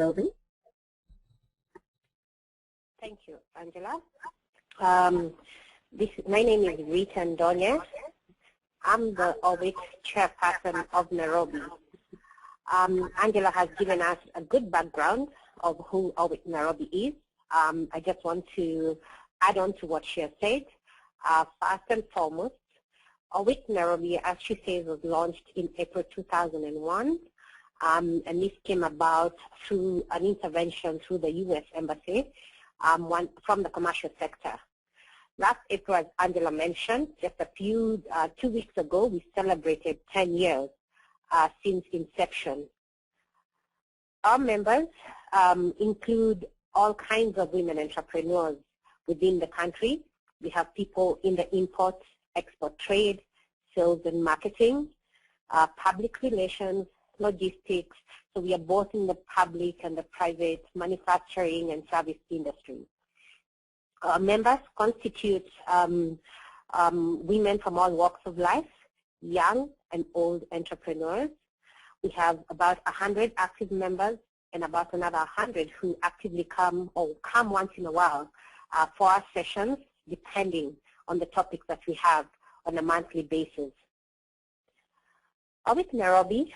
Nairobi. Thank you, Angela. My name is Rita Ndonye. I'm the OWIT chairperson of Nairobi. Angela has given us a good background of who OWIT Nairobi is. I just want to add on to what she has said. First and foremost, OWIT Nairobi, as she says, was launched in April 2001. And this came about through an intervention through the U.S. Embassy from the commercial sector. Last April, as Angela mentioned, just 2 weeks ago, we celebrated 10 years since inception. Our members include all kinds of women entrepreneurs within the country. We have people in the import, export trade, sales and marketing, public relations, logistics. So we are both in the public and the private manufacturing and service industry. Our members constitute women from all walks of life, young and old entrepreneurs. We have about 100 active members and about another 100 who actively come once in a while for our sessions, depending on the topics that we have on a monthly basis. OWIT Nairobi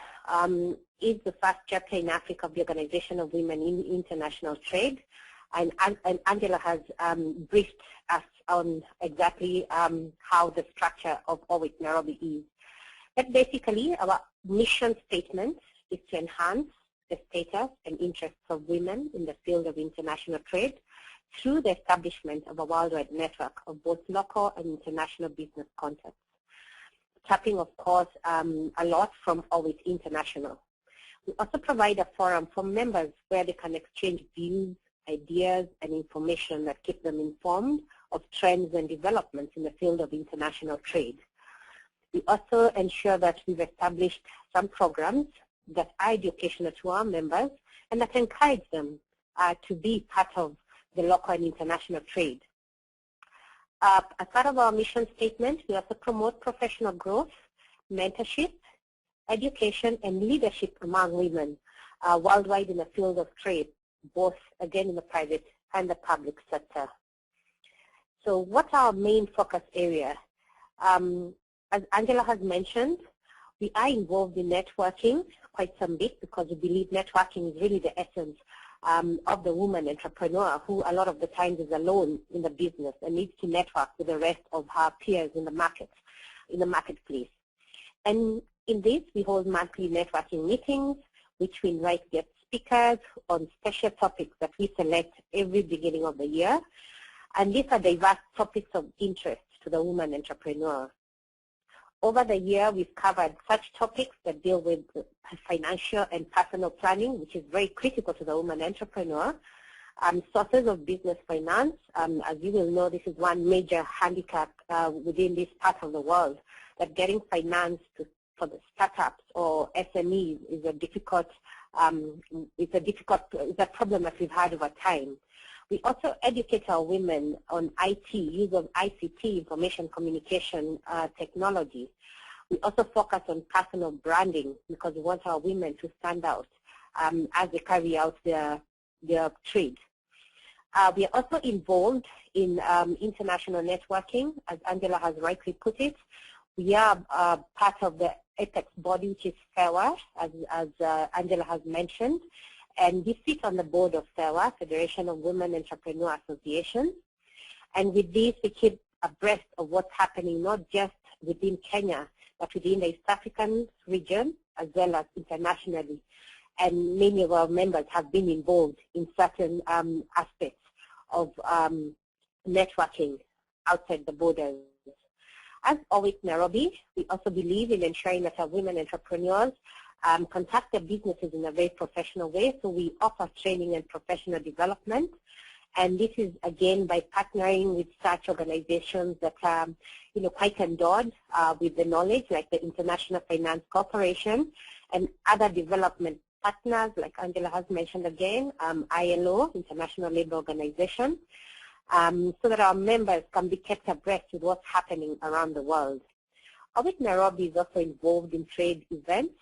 is the first chapter in Africa of the Organization of Women in International Trade, and Angela has briefed us on exactly how the structure of OWIT Nairobi is. But basically, our mission statement is to enhance the status and interests of women in the field of international trade through the establishment of a worldwide network of both local and international business contacts, tapping, of course, a lot from OWIT International. We also provide a forum for members where they can exchange views, ideas, and information that keep them informed of trends and developments in the field of international trade. We also ensure that we've established some programs that are educational to our members and that encourage them to be part of the local and international trade. As part of our mission statement, we also promote professional growth, mentorship, education, and leadership among women worldwide in the field of trade, both, again, in the private and the public sector. So what's our main focus area? As Angela has mentioned, we are involved in networking quite some bit because we believe networking is really the essence of the woman entrepreneur who a lot of the times is alone in the business and needs to network with the rest of her peers in the marketplace. And in this, we hold monthly networking meetings, which we invite guest speakers on special topics that we select every beginning of the year. And these are diverse topics of interest to the woman entrepreneur. Over the year, we've covered such topics that deal with financial and personal planning, which is very critical to the woman entrepreneur. Sources of business finance, as you will know, this is one major handicap within this part of the world, that getting finance for the startups or SMEs is a problem that we've had over time. We also educate our women on IT, use of ICT, information communication technology. We also focus on personal branding because we want our women to stand out as they carry out their trade. We are also involved in international networking, as Angela has rightly put it. We are part of the apex body, which is FAIRWA, as Angela has mentioned. And we sit on the board of FAIRWA, Federation of Women Entrepreneur Associations. And with this, we keep abreast of what's happening, not just within Kenya, but within the East African region, as well as internationally. And many of our members have been involved in certain aspects of networking outside the borders. As OWIT Nairobi, we also believe in ensuring that our women entrepreneurs conduct their businesses in a very professional way, so we offer training and professional development. And this is, again, by partnering with such organizations that are quite endowed with the knowledge, like the International Finance Corporation and other development partners, like Angela has mentioned again, ILO, International Labour Organization, so that our members can be kept abreast with what's happening around the world. OWIT Nairobi is also involved in trade events.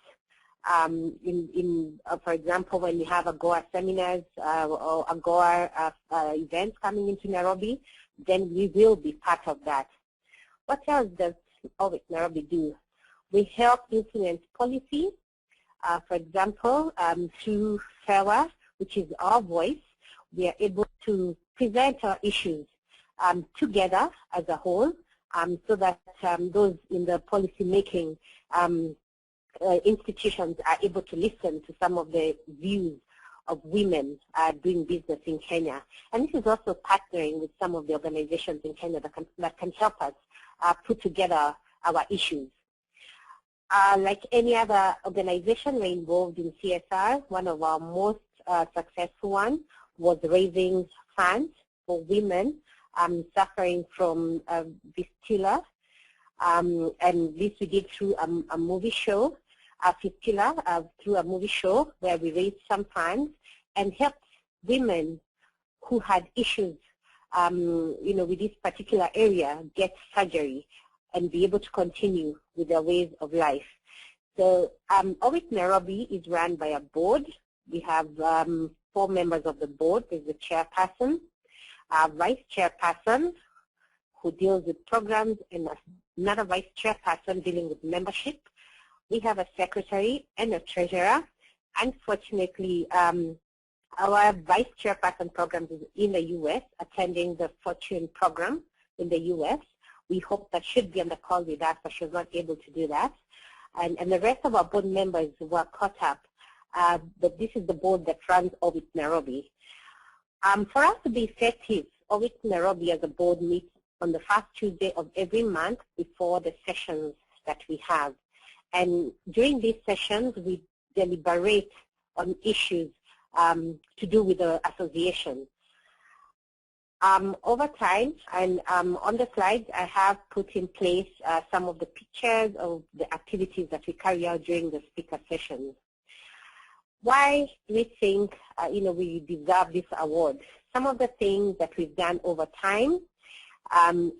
For example, when we have AGOA seminars or AGOA events coming into Nairobi, then we will be part of that. What else does OWIT Nairobi do? We help influence policy. For example, through FEWA, which is our voice, we are able to present our issues together as a whole, so that those in the policy making institutions are able to listen to some of the views of women doing business in Kenya. And this is also partnering with some of the organizations in Kenya that can help us put together our issues. Like any other organization, we're involved in CSR. One of our most successful ones was raising funds for women suffering from fistula. And this we did through a movie show, fistula, through a movie show where we raised some funds and helped women who had issues, with this particular area get surgery and be able to continue with their ways of life. So OWIT Nairobi is run by a board. We have 4 members of the board. There's the chairperson, vice chairperson who deals with programs, and another vice chairperson dealing with membership. We have a secretary and a treasurer. Unfortunately, our vice chairperson program is in the U.S., attending the Fortune program in the U.S. We hope that she'd be on the call with us, but she was not able to do that. And the rest of our board members were caught up. But this is the board that runs OWIT Nairobi. For us to be effective, OWIT Nairobi as a board meets on the first Tuesday of every month before the sessions that we have. And during these sessions, we deliberate on issues to do with the association. Over time, and on the slides, I have put in place some of the pictures of the activities that we carry out during the speaker sessions. Why do we think we deserve this award? Some of the things that we've done over time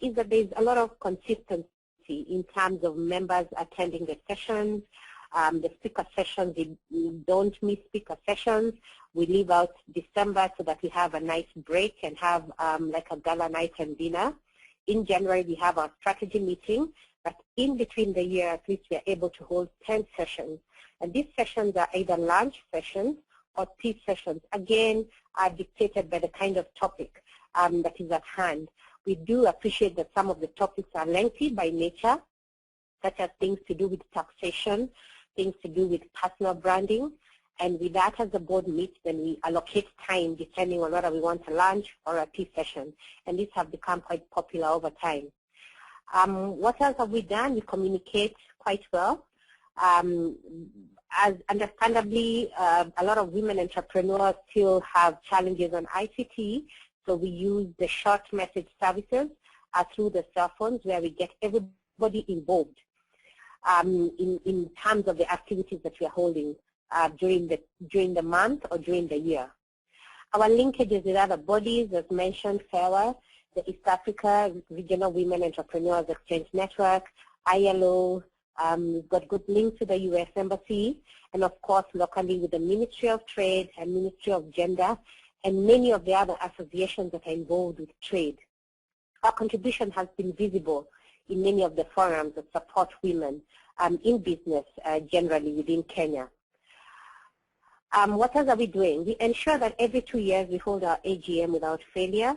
is that there's a lot of consistency in terms of members attending the sessions. The speaker sessions, we don't miss speaker sessions. We leave out December so that we have a nice break and have like a gala night and dinner. In January, we have our strategy meeting, but in between the year, at least we are able to hold 10 sessions. And these sessions are either lunch sessions or tea sessions. Again, are dictated by the kind of topic that is at hand. We do appreciate that some of the topics are lengthy by nature, such as things to do with taxation, things to do with personal branding. And with that, as the board meets, then we allocate time depending on whether we want a lunch or a tea session. And these have become quite popular over time. What else have we done? We communicate quite well. As understandably, a lot of women entrepreneurs still have challenges on ICT, so we use the short message services through the cell phones where we get everybody involved in terms of the activities that we are holding during the month or during the year. Our linkages with other bodies, as mentioned, FEWA, the East Africa Regional Women Entrepreneurs Exchange Network, ILO, we've got good links to the U.S. Embassy, and of course locally with the Ministry of Trade and Ministry of Gender, and many of the other associations that are involved with trade. Our contribution has been visible in many of the forums that support women in business generally within Kenya. What else are we doing? We ensure that every 2 years we hold our AGM without failure,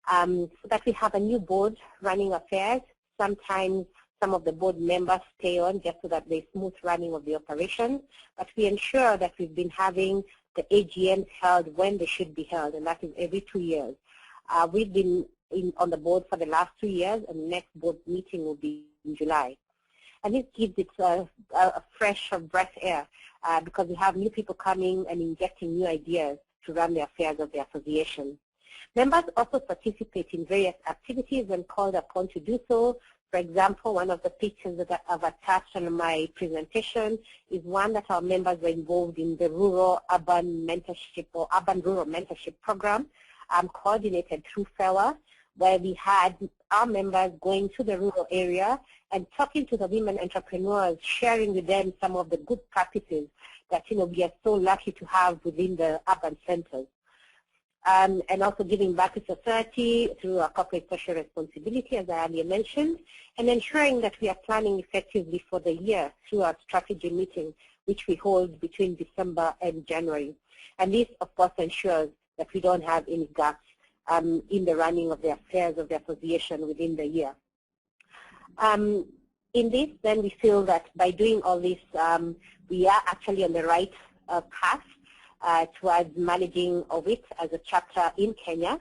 so that we have a new board running affairs. Sometimes some of the board members stay on just so that there's smooth running of the operation, but we ensure that we've been having the AGMs held when they should be held, and that is every 2 years. We've been on the board for the last 2 years, and the next board meeting will be in July. And this gives it a fresh breath air because we have new people coming and injecting new ideas to run the affairs of the association. Members also participate in various activities when called upon to do so. For example, one of the pictures that I've attached on my presentation is one that our members were involved in the rural-urban mentorship or urban-rural mentorship program coordinated through FEWA, where we had our members going to the rural area and talking to the women entrepreneurs, sharing with them some of the good practices that we are so lucky to have within the urban centers. And also giving back to society through our corporate social responsibility, as I earlier mentioned, and ensuring that we are planning effectively for the year through our strategy meeting, which we hold between December and January. And this, of course, ensures that we don't have any gaps in the running of the affairs of the association within the year. In this, then, we feel that by doing all this, we are actually on the right path towards managing of it as a chapter in Kenya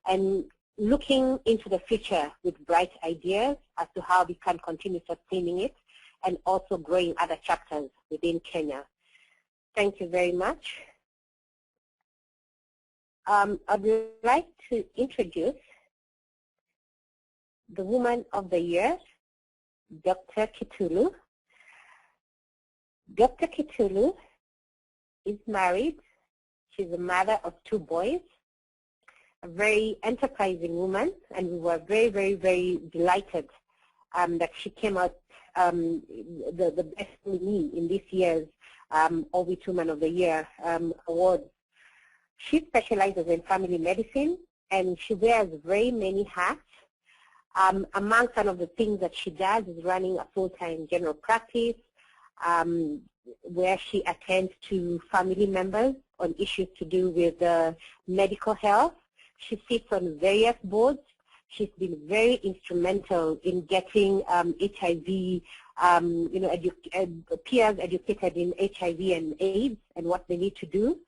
and looking into the future with bright ideas as to how we can continue sustaining it and also growing other chapters within Kenya. Thank you very much. I'd like to introduce the Woman of the Year, Dr. Kitulu. Dr. Kitulu is married. She's a mother of 2 boys, a very enterprising woman, and we were very, very, very delighted that she came out the best nominee in this year's Orbit Woman of the Year award. She specializes in family medicine, and she wears very many hats. Among some of the things that she does is running a full-time general practice, where she attends to family members on issues to do with medical health. She sits on various boards. She's been very instrumental in getting HIV, peers educated in HIV and AIDS and what they need to do.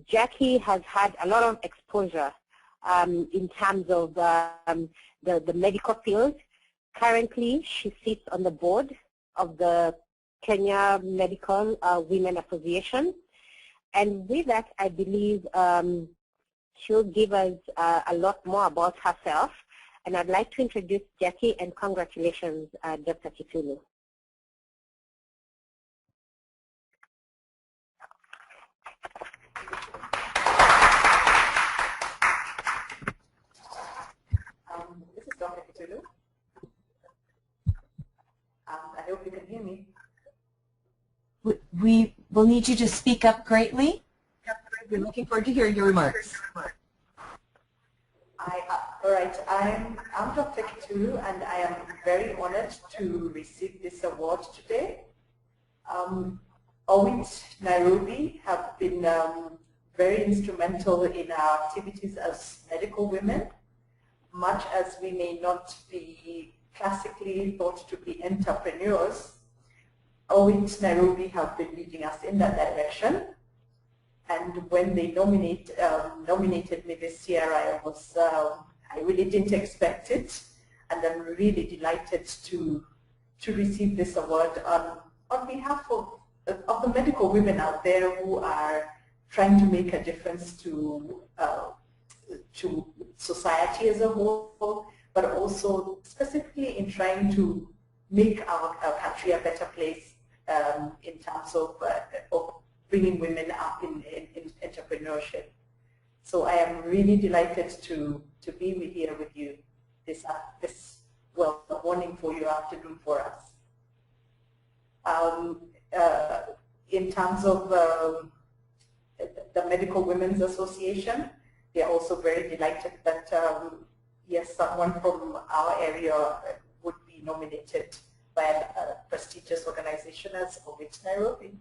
Jackie has had a lot of exposure in terms of the medical field. Currently, she sits on the board of the Kenya Medical Women Association. And with that, I believe she'll give us a lot more about herself. And I'd like to introduce Jackie, and congratulations, Dr. Kitulu. This is Dr. Kitulu. I hope you can hear me. We will need you to speak up greatly. We're looking forward to hearing your remarks. All right, I'm Dr. Kitulu, and I am very honored to receive this award today. OWIT Nairobi have been very instrumental in our activities as medical women. Much as we may not be classically thought to be entrepreneurs, OWIT Nairobi have been leading us in that direction. And when they nominated me this year, I really didn't expect it, and I'm really delighted to receive this award on behalf of the medical women out there who are trying to make a difference to society as a whole, but also specifically in trying to make our country a better place in terms of bringing women up in entrepreneurship. So I am really delighted to be here with you this morning for you, afternoon for us. In terms of the Medical Women's Association, they are also very delighted that yes, someone from our area would be nominated by a prestigious organization as OWIT Nairobi.